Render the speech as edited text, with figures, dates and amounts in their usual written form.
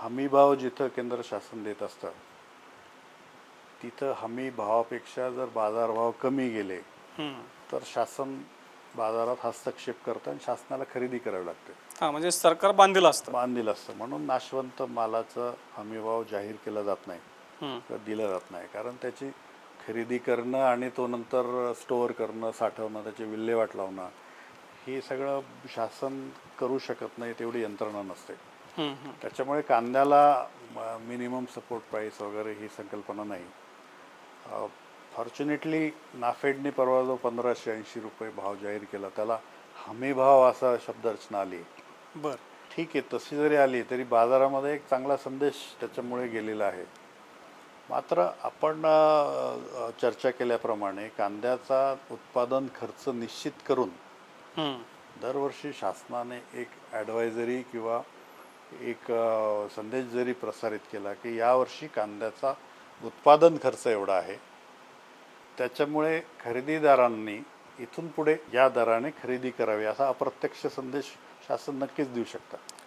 हमीभाव जिथं केंद्र शासन देत असतं तिथं हमी भावापेक्षा जर बाजारभाव कमी गेले तर शासन बाजारात हस्तक्षेप करतं आणि शासनाला खरेदी करावी लागते. हां, म्हणजे सरकार बांधील असतं. म्हणून नाशवंत मालाचं हमीभाव जाहीर केला जात नाही किंवा दिला जात नाही, कारण त्याची खरेदी करणं आणि तो नंतर स्टोअर करणं, साठवणं, त्याची विल्हेवाट लावणं हे सगळं शासन करू शकत नाही, तेवढी यंत्रणा नसते. त्याच्यामुळे कांद्याला मिनिमम सपोर्ट प्राईस वगैरे ही संकल्पना नाही. फॉर्च्युनेटली नाफेडने परवा जो 1580 रुपये भाव जाहीर केला त्याला हमीभाव असा शब्दरचना आली. बरं, ठीक आहे, तशी जरी आली तरी बाजारामध्ये एक चांगला संदेश त्याच्यामुळे गेलेला आहे. मात्र आपण चर्चा केल्याप्रमाणे कांद्याचा उत्पादन खर्च निश्चित करून दरवर्षी शासनाने एक ॲडवायझरी किंवा एक संदेश जरी प्रसारित केला की यावर्षी कांद्याचा उत्पादन खर्च एवढा आहे, त्याच्यामुळे खरेदीदारांनी इथून पुढे या दराने खरेदी करावी असा अप्रत्यक्ष संदेश शासन नक्कीच देऊ शकतात.